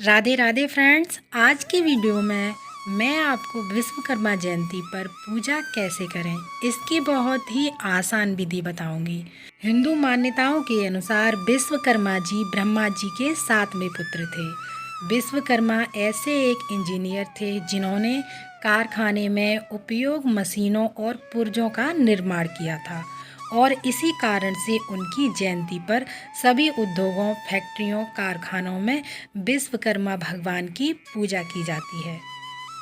Radhe Radhe friends. आज की video में मैं आपको विश्वकर्मा जयंती पर पूजा कैसे करें इसकी बहुत ही आसान विधि बताऊंगी। हिंदू मान्यताओं के अनुसार विश्वकर्मा जी ब्रह्मा जी के सातवें पुत्र थे। विश्वकर्मा ऐसे एक इंजीनियर थे जिन्होंने कारखाने में उपयोग मशीनों और पुर्जों का निर्माण किया था और इसी कारण से उनकी जयंती पर सभी उद्योगों, फैक्ट्रियों, कारखानों में विश्वकर्मा भगवान की पूजा की जाती है।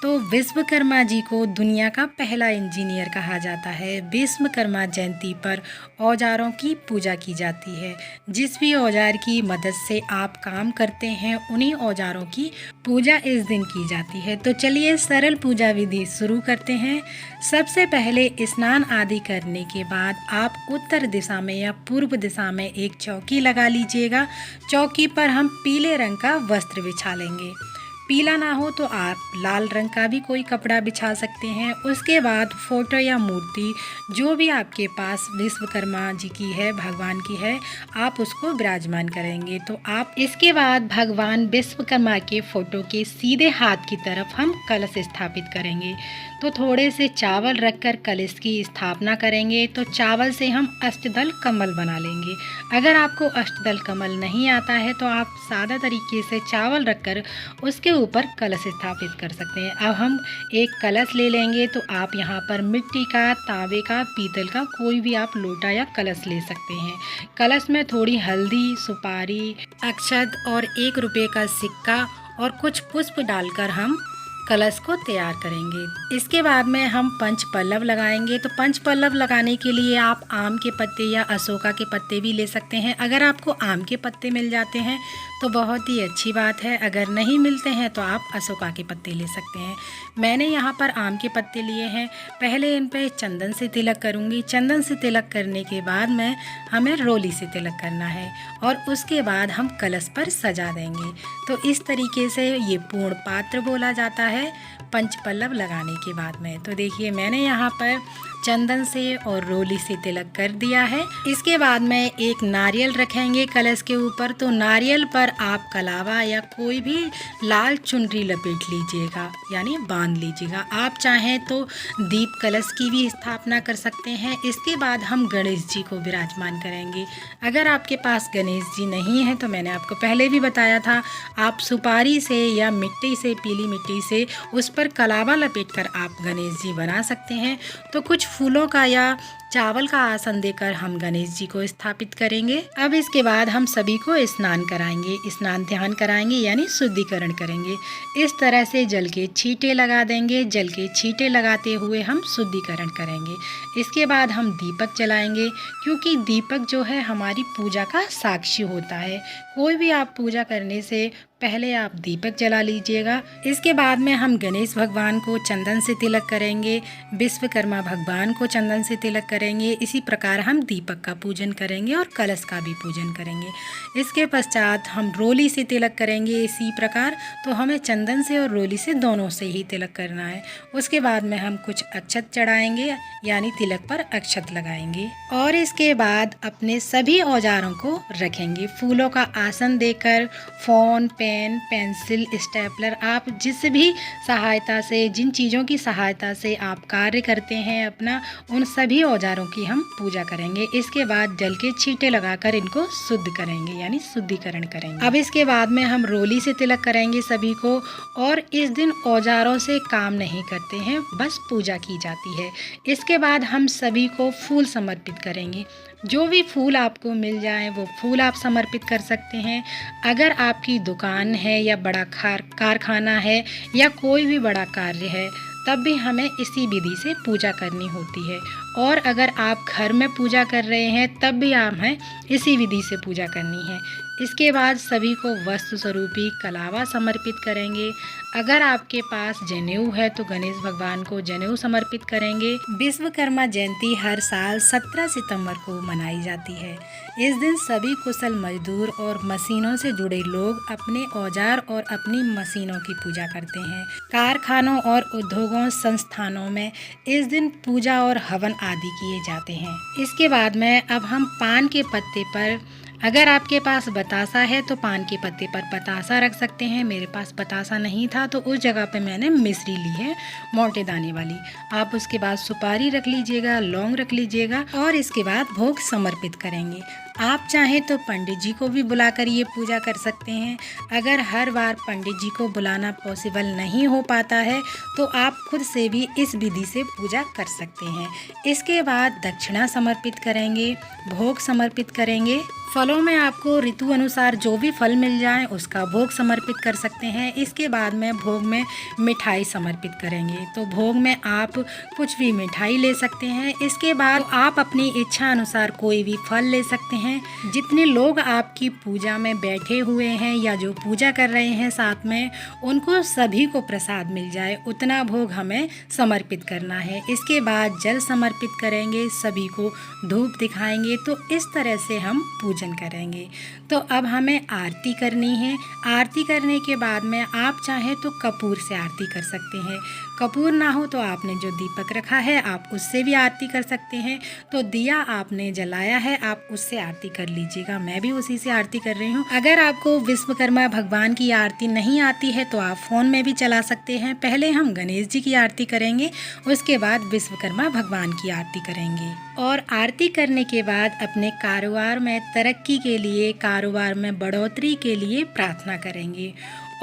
तो विश्वकर्मा जी को दुनिया का पहला इंजीनियर कहा जाता है। विश्वकर्मा जयंती पर औजारों की पूजा की जाती है। जिस भी औजार की मदद से आप काम करते हैं उन्हीं औजारों की पूजा इस दिन की जाती है। तो चलिए सरल पूजा विधि शुरू करते हैं। सबसे पहले स्नान आदि करने के बाद आप उत्तर दिशा में या पूर्व दिशा में एक चौकी लगा लीजिएगा। चौकी पर हम पीले रंग का वस्त्र बिछा लेंगे। पीला ना हो तो आप लाल रंग का भी कोई कपड़ा बिछा सकते हैं। उसके बाद फोटो या मूर्ति जो भी आपके पास विश्वकर्मा जी की है, भगवान की है, आप उसको विराजमान करेंगे। तो आप इसके बाद भगवान विश्वकर्मा के फोटो के सीधे हाथ की तरफ हम कलश स्थापित करेंगे। तो थोड़े से चावल रखकर कलश की स्थापना करेंगे। तो चावल से हम अष्टदल कमल बना लेंगे। अगर आपको अष्टदल कमल नहीं आता है तो आप सादा तरीके से चावल रखकर उसके ऊपर कलश स्थापित कर सकते हैं। अब हम एक कलश ले लेंगे। तो आप यहाँ पर मिट्टी का, तांबे का, पीतल का कोई भी आप लोटा या कलश ले सकते हैं। कलश में थोड़ी हल्दी, सुपारी, अक्षत और 1 रुपये का सिक्का और कुछ पुष्प डालकर हम कलश को तैयार करेंगे। इसके बाद में हम पंच पल्लव लगाएंगे। तो पंच पल्लव लगाने के लिए आप आम के पत्ते या अशोका के पत्ते भी ले सकते हैं। अगर आपको आम के पत्ते मिल जाते हैं तो बहुत ही अच्छी बात है, अगर नहीं मिलते हैं तो आप अशोका के पत्ते ले सकते हैं। मैंने यहाँ पर आम के पत्ते लिए हैं। पहले इन पे चंदन से तिलक करूँगी। चंदन से तिलक करने के बाद में हमें रोली से तिलक करना है और उसके बाद हम कलश पर सजा देंगे। तो इस तरीके से ये पूर्ण पात्र बोला जाता है पंच पल्लव लगाने के बाद में। तो देखिए मैंने यहाँ पर चंदन से और रोली से तिलक कर दिया है। इसके बाद में एक नारियल रखेंगे कलश के ऊपर। तो नारियल पर आप कलावा या कोई भी लाल चुनरी लपेट लीजिएगा, यानी बांध लीजिएगा। आप चाहें तो दीप कलश की भी स्थापना कर सकते हैं। इसके बाद हम गणेश जी को विराजमान करेंगे। अगर आपके पास गणेश जी नहीं है तो मैंने आपको पहले भी बताया था, आप सुपारी से या मिट्टी से, पीली मिट्टी से उस पर कलावा लपेट कर आप गणेश जी बना सकते हैं। तो कुछ फूलों का या चावल का आसन देकर हम गणेश जी को स्थापित करेंगे। अब इसके बाद हम सभी को स्नान कराएंगे, स्नान ध्यान कराएंगे, यानी शुद्धिकरण करेंगे। इस तरह से जल के छींटे लगा देंगे। जल के छींटे लगाते हुए हम शुद्धिकरण करेंगे। इसके बाद हम दीपक जलाएंगे, क्योंकि दीपक जो है हमारी पूजा का साक्षी होता है। कोई भी आप पूजा करने से पहले आप दीपक जला लीजिएगा। इसके बाद में हम गणेश भगवान को चंदन से तिलक करेंगे, विश्वकर्मा भगवान को चंदन से तिलक करेंगे। इसी प्रकार हम दीपक का पूजन करेंगे और कलश का भी पूजन करेंगे। इसके पश्चात हम रोली से तिलक करेंगे। इसी प्रकार तो हमें चंदन से और रोली से दोनों से ही तिलक करना है। उसके बाद में हम कुछ अक्षत चढ़ाएंगे, यानी तिलक पर अक्षत लगाएंगे और इसके बाद अपने सभी औजारों को रखेंगे। फूलों का आसन देकर फोन, पेन, पेंसिल, स्टेपलर, आप जिस भी सहायता से, जिन चीज़ों की सहायता से आप कार्य करते हैं अपना, उन सभी औजारों की हम पूजा करेंगे। इसके बाद जल के छींटे लगाकर इनको शुद्ध करेंगे, यानी शुद्धिकरण करेंगे। अब इसके बाद में हम रोली से तिलक करेंगे सभी को। और इस दिन औजारों से काम नहीं करते हैं, बस पूजा की जाती है। इसके बाद हम सभी को फूल समर्पित करेंगे। जो भी फूल आपको मिल जाए वो फूल आप समर्पित कर सकते हैं। अगर आपकी दुकान है या बड़ा कारखाना है या कोई भी बड़ा कार्य है, तब भी हमें इसी विधि से पूजा करनी होती है। और अगर आप घर में पूजा कर रहे हैं तब भी हमें इसी विधि से पूजा करनी है। इसके बाद सभी को वस्त्र स्वरूपी कलावा समर्पित करेंगे। अगर आपके पास जनेऊ है तो गणेश भगवान को जनेऊ समर्पित करेंगे। विश्वकर्मा जयंती हर साल 17 सितंबर को मनाई जाती है। इस दिन सभी कुशल मजदूर और मशीनों से जुड़े लोग अपने औजार और अपनी मशीनों की पूजा करते हैं। कारखानों और उद्योगों, संस्थानों में इस दिन पूजा और हवन आदि किए जाते हैं। इसके बाद में अब हम पान के पत्ते पर अगर आपके पास बतासा है तो पान के पत्ते पर बतासा रख सकते हैं। मेरे पास बतासा नहीं था तो उस जगह पे मैंने मिश्री ली है मोटे दाने वाली। आप उसके बाद सुपारी रख लीजिएगा, लौंग रख लीजिएगा और इसके बाद भोग समर्पित करेंगे। आप चाहें तो पंडित जी को भी बुलाकर ये पूजा कर सकते हैं। अगर हर बार पंडित जी को बुलाना पॉसिबल नहीं हो पाता है तो आप खुद से भी इस विधि से पूजा कर सकते हैं। इसके बाद दक्षिणा समर्पित करेंगे, भोग समर्पित करेंगे। फलों में आपको ऋतु अनुसार जो भी फल मिल जाए उसका भोग समर्पित कर सकते हैं। इसके बाद में भोग में मिठाई समर्पित करेंगे। तो भोग में आप कुछ भी मिठाई ले सकते हैं। इसके बाद आप अपनी इच्छा अनुसार कोई भी फल ले सकते हैं। जितने लोग आपकी पूजा में बैठे हुए हैं या जो पूजा कर रहे हैं साथ में, उनको सभी को प्रसाद मिल जाए उतना भोग हमें समर्पित करना है। इसके बाद जल समर्पित करेंगे, सभी को धूप दिखाएंगे। तो इस तरह से हम पूजन करेंगे। तो अब हमें आरती करनी है। आरती करने के बाद में आप चाहें तो कपूर से आरती कर सकते हैं। कपूर ना हो तो आपने जो दीपक रखा है आप उससे भी आरती कर सकते हैं। तो दिया आपने जलाया है आप उससे आरती कर लीजिएगा। मैं भी उसी से आरती कर रही हूँ। अगर आपको विश्वकर्मा भगवान की आरती नहीं आती है तो आप फ़ोन में भी चला सकते हैं। पहले हम गणेश जी की आरती करेंगे, उसके बाद विश्वकर्मा भगवान की आरती करेंगे। और आरती करने के बाद अपने कारोबार में तरक्की के लिए, कारोबार में बढ़ोतरी के लिए प्रार्थना करेंगे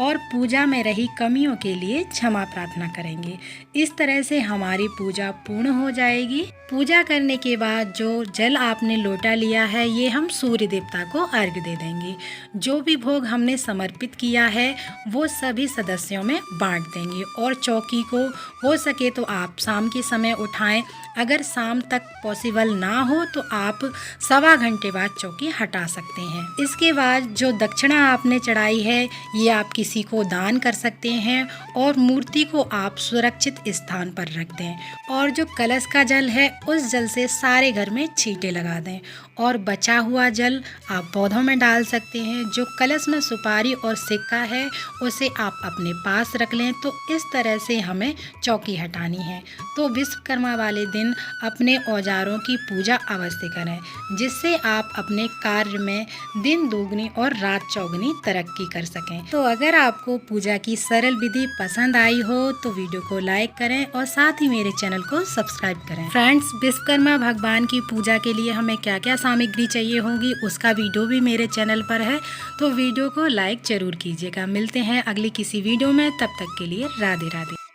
और पूजा में रही कमियों के लिए क्षमा प्रार्थना करेंगे। इस तरह से हमारी पूजा पूर्ण हो जाएगी। पूजा करने के बाद जो जल आपने लोटा लिया है ये हम सूर्य देवता को अर्घ्य दे देंगे। जो भी भोग हमने समर्पित किया है वो सभी सदस्यों में बांट देंगे। और चौकी को हो सके तो आप शाम के समय उठाएं। अगर शाम तक पॉसिबल ना हो तो आप 1.25 घंटे बाद चौकी हटा सकते हैं। इसके बाद जो दक्षिणा आपने चढ़ाई है ये आप किसी को दान कर सकते हैं और मूर्ति को आप सुरक्षित स्थान पर रख दें। और जो कलश का जल है उस जल से सारे घर में छींटे लगा दें और बचा हुआ जल आप पौधों में डाल सकते हैं। जो कलश में सुपारी और सिक्का है उसे आप अपने पास रख लें। तो इस तरह से हमें चौकी हटानी है। तो विश्वकर्मा वाले दिन अपने औजारों की पूजा अवश्य करें, जिससे आप अपने कार्य में दिन दोगुनी और रात चौगुनी तरक्की कर सकें। तो अगर आपको पूजा की सरल विधि पसंद आई हो तो वीडियो को लाइक करें और साथ ही मेरे चैनल को सब्सक्राइब करें। फ्रेंड्स, विश्वकर्मा भगवान की पूजा के लिए हमें क्या क्या सामग्री चाहिए होगी उसका वीडियो भी मेरे चैनल पर है, तो वीडियो को लाइक जरूर कीजिएगा। मिलते हैं अगली किसी वीडियो में, तब तक के लिए राधे राधे।